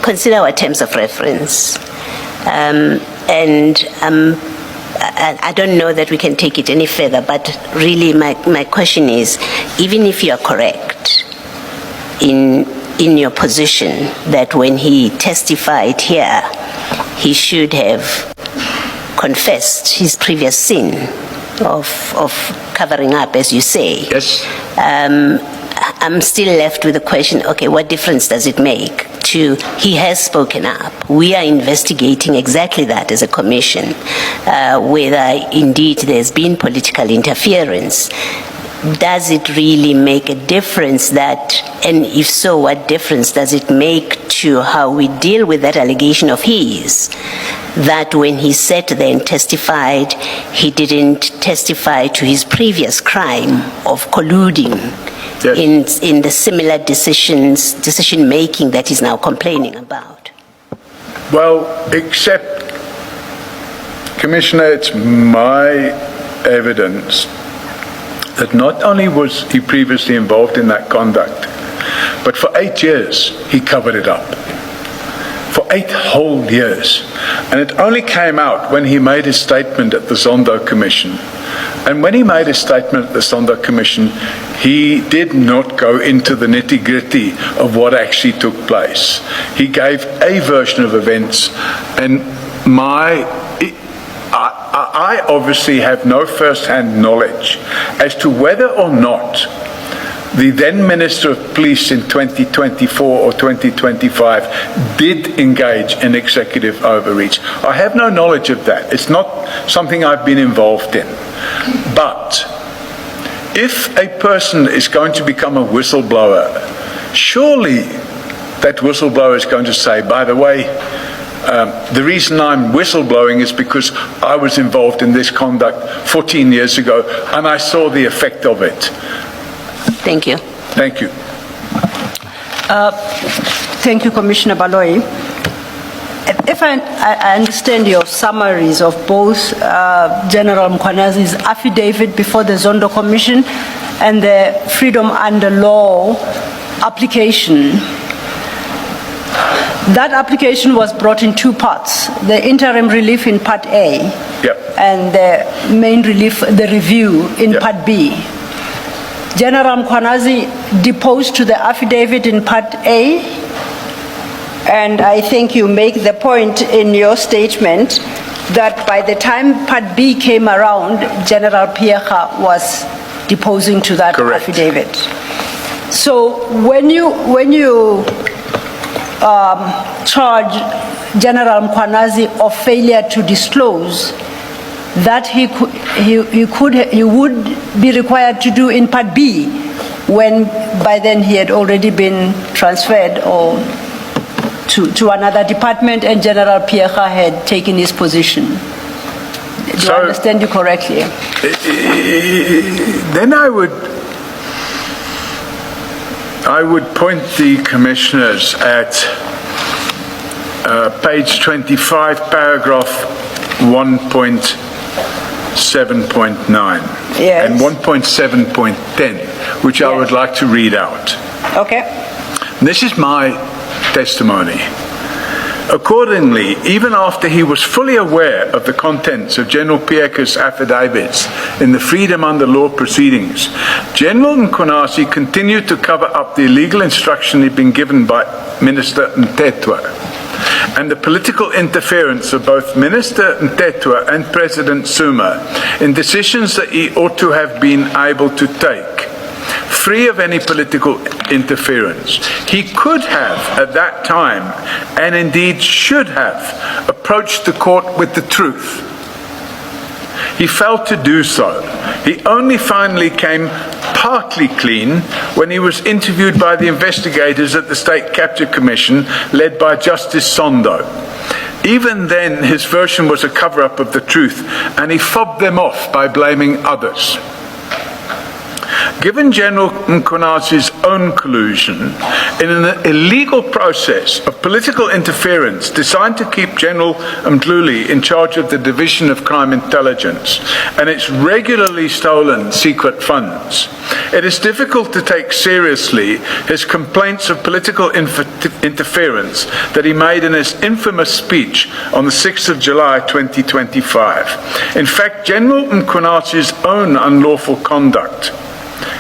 consider our terms of reference. I don't know that we can take it any further, but really my question is, even if you are correct in your position that when he testified here, he should have confessed his previous sin of covering up, as you say. Yes. I'm still left with the question, okay, what difference does it make to, he has spoken up. We are investigating exactly that as a commission, whether indeed there's been political interference. Does it really make a difference that, and if so, what difference does it make to how we deal with that allegation of his, that when he sat there and testified, he didn't testify to his previous crime of colluding in the similar decision making that he's now complaining about? Well, except, Commissioner, it's my evidence that not only was he previously involved in that conduct, but for 8 years he covered it up. For 8 whole years. And it only came out when he made his statement at the Zondo Commission. And when he made his statement at the Zondo Commission, he did not go into the nitty-gritty of what actually took place. He gave a version of events, and I obviously have no first-hand knowledge as to whether or not the then Minister of Police in 2024 or 2025 did engage in executive overreach. I have no knowledge of that. It's not something I've been involved in. But if a person is going to become a whistleblower, surely that whistleblower is going to say, by the way, the reason I'm whistleblowing is because I was involved in this conduct 14 years ago and I saw the effect of it. Thank you. Thank you. Thank you, Commissioner Baloyi. If I understand your summaries of both General Mkhwanazi's affidavit before the Zondo Commission and the Freedom Under Law application, that application was brought in 2 parts: the interim relief in Part A, and the main relief, the review in Part B. General Mkhwanazi deposed to the affidavit in Part A, and I think you make the point in your statement that by the time Part B came around, General Piega was deposing to that affidavit. So when you charge General Mkhwanazi of failure to disclose, that he would be required to do in Part B, when by then he had already been transferred or to another department and General Piega had taken his position. Do I understand you correctly? Then I would point the commissioners at page 25, paragraph 1.7.9 and 1.7.10, which I would like to read out. Okay. This is my testimony. Accordingly, even after he was fully aware of the contents of General Piega's affidavits in the Freedom Under Law proceedings, General Mkhwanazi continued to cover up the illegal instruction he'd been given by Minister Mthethwa and the political interference of both Minister Mthethwa and President Zuma in decisions that he ought to have been able to take, free of any political interference. He could have, at that time, and indeed should have, approached the court with the truth. He failed to do so. He only finally came partly clean when he was interviewed by the investigators at the State Capture Commission, led by Justice Zondo. Even then, his version was a cover-up of the truth, and he fobbed them off by blaming others. given General Mkhwanazi's own collusion in an illegal process of political interference designed to keep General Mkhwanazi in charge of the Division of Crime Intelligence and its regularly stolen secret funds, it is difficult to take seriously his complaints of political interference that he made in his infamous speech on the 6th of July 2025. In fact, General Mkhwanazi's own unlawful conduct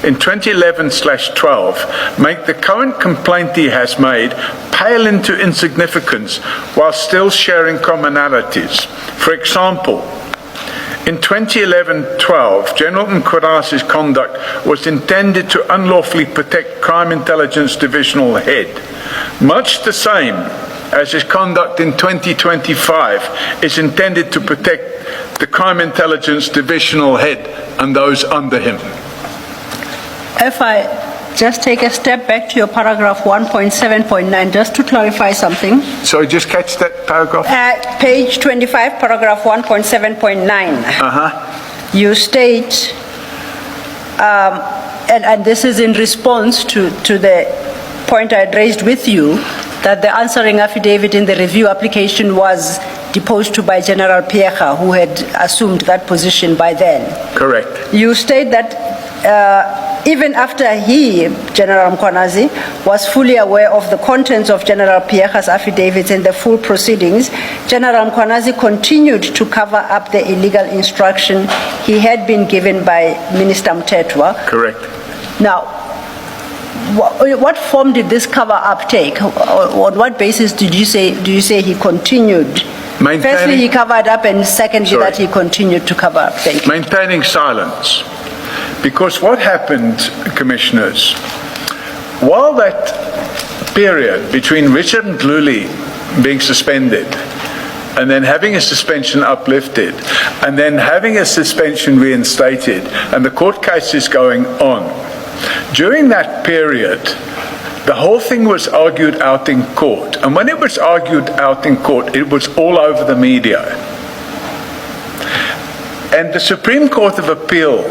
in 2011/12 make the current complaint he has made pale into insignificance while still sharing commonalities. For example, in 2011-12, General Mkhwanazi's conduct was intended to unlawfully protect Crime Intelligence Divisional Head, much the same as his conduct in 2025 is intended to protect the Crime Intelligence Divisional Head and those under him. If I just take a step back to your paragraph 1.7.9, just to clarify something. Sorry, just catch that paragraph. Page 25, paragraph 1.7.9. You state, and this is in response to the point I had raised with you, that the answering affidavit in the review application was deposed to by General Piega, who had assumed that position by then. Correct. You state that even after he, General Mkhwanazi, was fully aware of the contents of General Piega's affidavits and the full proceedings, General Mkhwanazi continued to cover up the illegal instruction he had been given by Minister Mthethwa. Correct. Now, what form did this cover-up take? On what basis do you say he continued? Firstly, he covered up, and secondly, that he continued to cover up. Thank you. Maintaining silence. Because what happened, Commissioners, while that period between Richard Mkhwanazi being suspended and then having a suspension uplifted and then having a suspension reinstated and the court case is going on, during that period, the whole thing was argued out in court. And when it was argued out in court, it was all over the media. And the Supreme Court of Appeal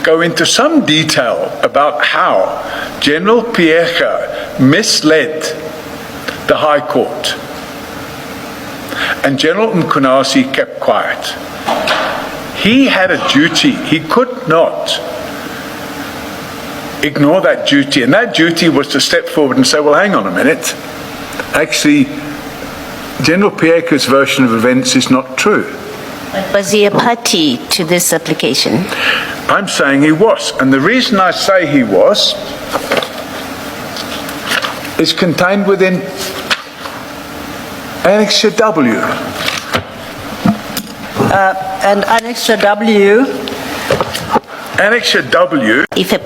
go into some detail about how General Piega misled the High Court. And General Mkhwanazi kept quiet. He had a duty. He could not ignore that duty, and that duty was to step forward and say, well, hang on a minute. Actually, General Piega's version of events is not true. Was he a party to this application? I'm saying he was, and the reason I say he was is contained within Annexure W. And Annexure W? Annexure W. If a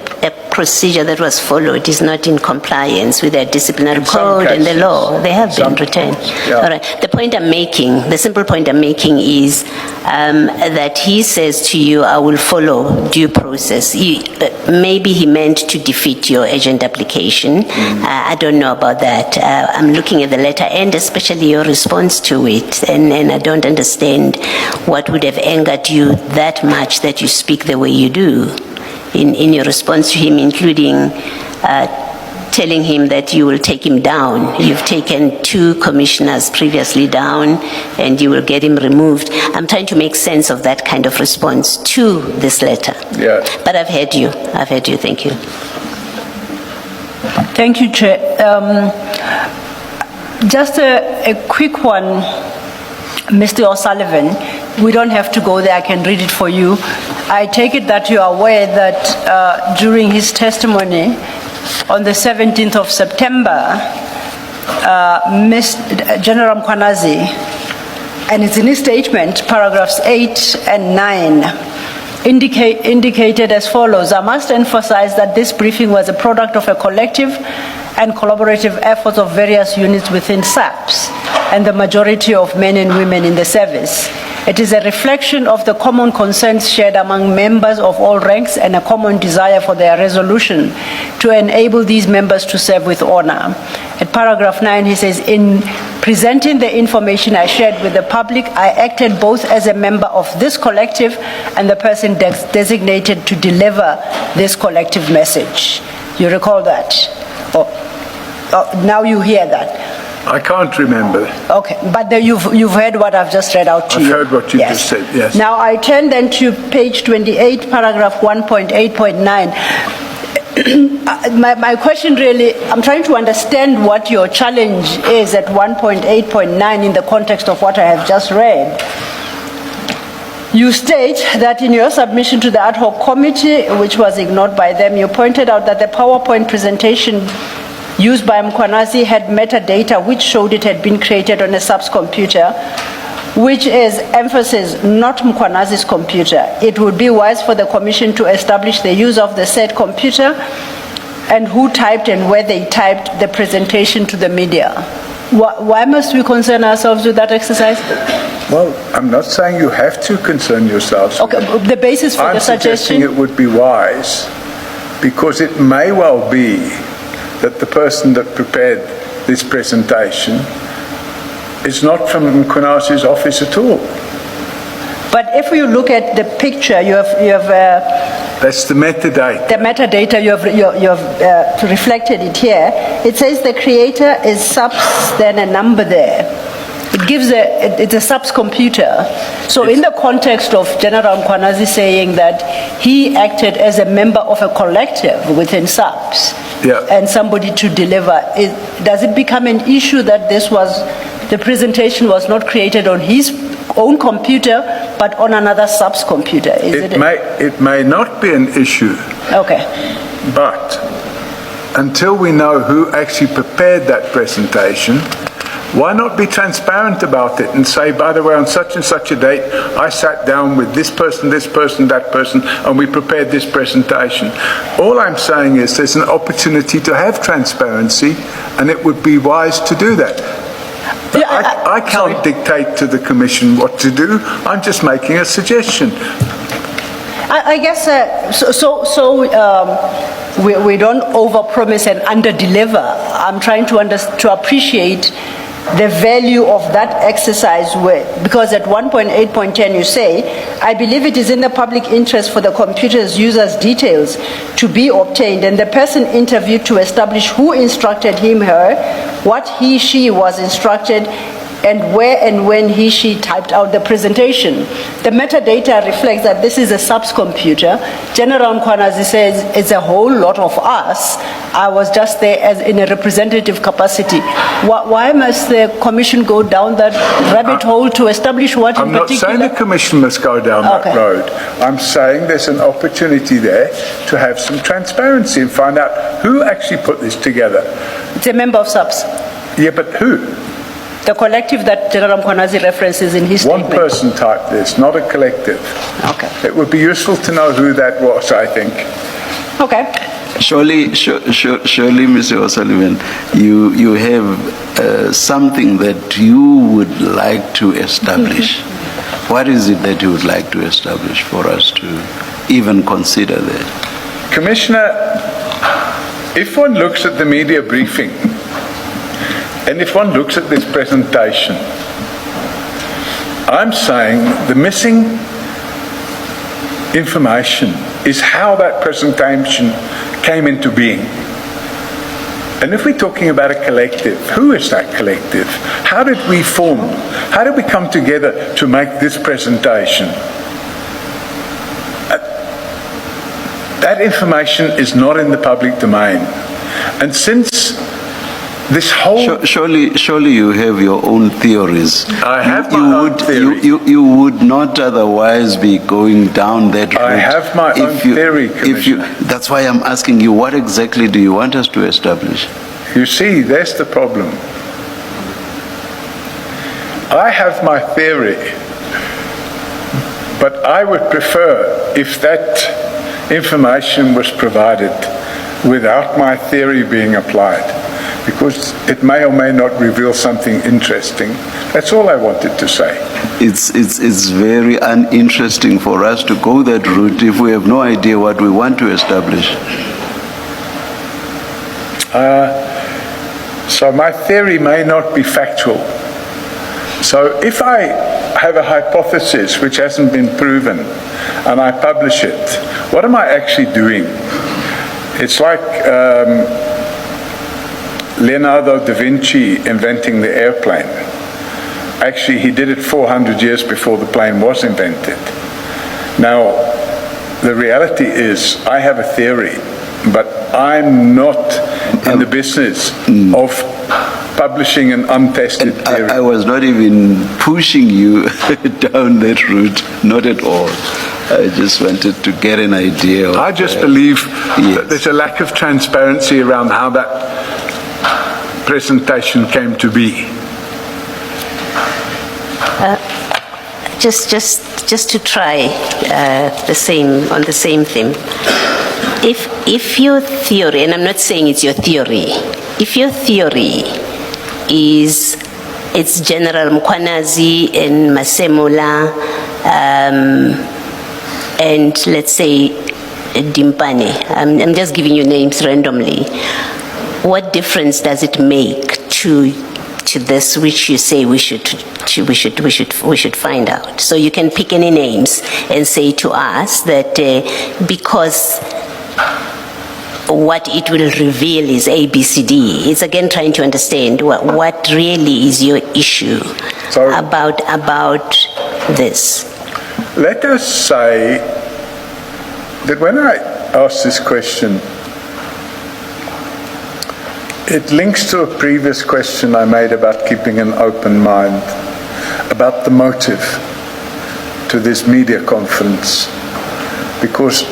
procedure that was followed is not in compliance with their disciplinary code and the law, they have been returned. Yeah. All right. The point I'm making, the simple point I'm making is that he says to you, I will follow due process. Maybe he meant to defeat your agent application. I don't know about that. I'm looking at the letter and especially your response to it, and I don't understand what would have angered you that much that you speak the way you do in your response to him, including telling him that you will take him down. You've taken 2 commissioners previously down and you will get him removed. I'm trying to make sense of that kind of response to this letter. Yeah. But I've heard you. Thank you. Thank you, Chair. Just a quick one, Mr. O'Sullivan. We don't have to go there. I can read it for you. I take it that you are aware that during his testimony on the 17th of September, General Mkhwanazi, and it's in his statement, paragraphs 8 and 9, indicated as follows: I must emphasize that this briefing was a product of a collective and collaborative efforts of various units within SAPS and the majority of men and women in the service. It is a reflection of the common concerns shared among members of all ranks and a common desire for their resolution to enable these members to serve with honor. At paragraph 9, he says, in Presenting the information I shared with the public, I acted both as a member of this collective and the person designated to deliver this collective message. You recall that? Now you hear that. I can't remember. Okay, but you've heard what I've just read out to you. I've heard what you just said, yes. Now I turn then to page 28, paragraph 1.8.9. My question really, I'm trying to understand what your challenge is at 1.8.9 in the context of what I have just read. You state that in your submission to the ad hoc committee, which was ignored by them, you pointed out that the PowerPoint presentation used by Mkhwanazi had metadata which showed it had been created on a SAPS computer, which is emphasis not Mkhwanazi's computer. It would be wise for the Commission to establish the use of the said computer and who typed and where they typed the presentation to the media. Why must we concern ourselves with that exercise? Well, I'm not saying you have to concern yourselves with it. The basis for the suggestion? I'm suggesting it would be wise because it may well be that the person that prepared this presentation is not from Mkhwanazi's office at all. But if you look at the picture, you have that's the metadata. The metadata, you have reflected it here. It says the creator is SAPS, then a number there. It gives it's a SAPS computer. So in the context of General Mkhwanazi saying that he acted as a member of a collective within SAPS, and somebody to deliver, does it become an issue that the presentation was not created on his own computer, but on another SAPS computer? It may not be an issue. Okay. But until we know who actually prepared that presentation, why not be transparent about it and say, by the way, on such and such a date, I sat down with this person, that person, and we prepared this presentation. All I'm saying is there's an opportunity to have transparency, and it would be wise to do that. I can't dictate to the Commission what to do. I'm just making a suggestion. I guess we don't overpromise and underdeliver. I'm trying to appreciate the value of that exercise, because at 1.8.10 you say, I believe it is in the public interest for the computer's users' details to be obtained and the person interviewed to establish who instructed him, her, what he, she was instructed, and where and when he, she typed out the presentation. The metadata reflects that this is a SAPS computer. General Mkhwanazi says it's a whole lot of us. I was just there as in a representative capacity. Why must the Commission go down that rabbit hole to establish what in particular? I'm not saying the Commission must go down that road. I'm saying there's an opportunity there to have some transparency and find out who actually put this together. It's a member of SAPS. Yeah, but who? The collective that General Mkhwanazi references in his statement. One person typed this, not a collective. Okay. It would be useful to know who that was, I think. Okay. Surely, Mr. O'Sullivan, you have something that you would like to establish. What is it that you would like to establish for us to even consider that? Commissioner, if one looks at the media briefing, and if one looks at this presentation, I'm saying the missing information is how that presentation came into being. And if we're talking about a collective, who is that collective? How did we form? How did we come together to make this presentation? That information is not in the public domain. And since this whole... Surely you have your own theories. I have my own theory. You would not otherwise be going down that route. I have my own theory, Commissioner. That's why I'm asking you, what exactly do you want us to establish? You see, there's the problem. I have my theory, but I would prefer if that information was provided without my theory being applied, because it may or may not reveal something interesting. That's all I wanted to say. It's very uninteresting for us to go that route if we have no idea what we want to establish. So my theory may not be factual. So if I have a hypothesis which hasn't been proven and I publish it, what am I actually doing? It's like Leonardo da Vinci inventing the airplane. Actually, he did it 400 years before the plane was invented. Now, the reality is I have a theory, but I'm not in the business of publishing an untested theory. I was not even pushing you down that route, not at all. I just wanted to get an idea of, I just believe that there's a lack of transparency around how that presentation came to be. Just to try on the same theme. If your theory, and I'm not saying it's your theory, if your theory is it's General Mkhwanazi and Masemola and let's say Dimpane, I'm just giving you names randomly, what difference does it make to this which you say we should find out? So you can pick any names and say to us that because what it will reveal is A, B, C, D. It's again trying to understand what really is your issue about this. Let us say that when I ask this question, it links to a previous question I made about keeping an open mind, about the motive to this media conference, because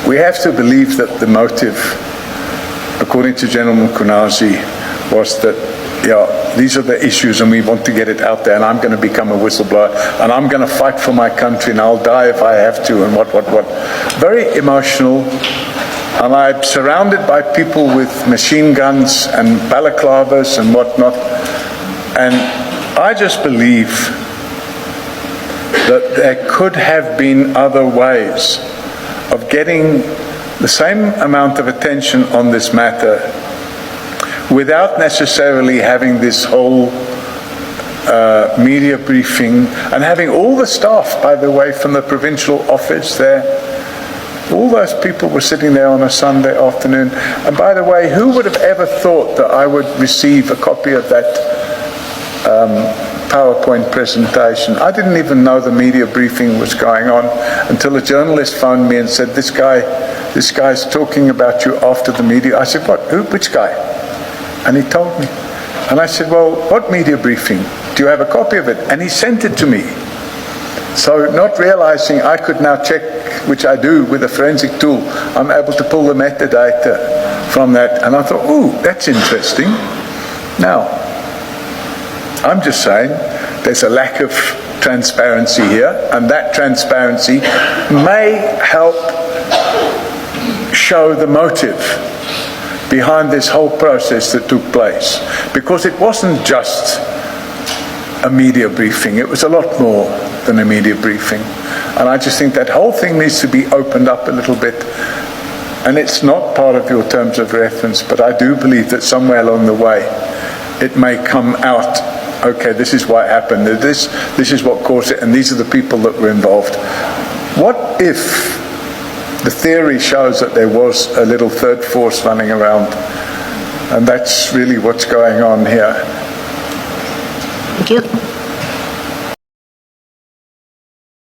we have to believe that the motive, according to General Mkhwanazi, was that, these are the issues and we want to get it out there and I'm going to become a whistleblower and I'm going to fight for my country and I'll die if I have to and what. Very emotional. And I'm surrounded by people with machine guns and balaclavas and whatnot. And I just believe that there could have been other ways of getting the same amount of attention on this matter without necessarily having this whole media briefing and having all the staff, by the way, from the provincial office there. All those people were sitting there on a Sunday afternoon. And by the way, who would have ever thought that I would receive a copy of that PowerPoint presentation? I didn't even know the media briefing was going on until a journalist phoned me and said, this guy's talking about you after the media. I said, what? Who? Which guy? And he told me. And I said, well, what media briefing? Do you have a copy of it? And he sent it to me. So not realizing I could now check, which I do with a forensic tool, I'm able to pull the metadata from that. And I thought, ooh, that's interesting. Now, I'm just saying there's a lack of transparency here, and that transparency may help show the motive behind this whole process that took place. Because it wasn't just a media briefing, it was a lot more than a media briefing. And I just think that whole thing needs to be opened up a little bit. And it's not part of your terms of reference, but I do believe that somewhere along the way it may come out, okay, this is what happened, this is what caused it, and these are the people that were involved. What if the theory shows that there was a little third force running around, and that's really what's going on here?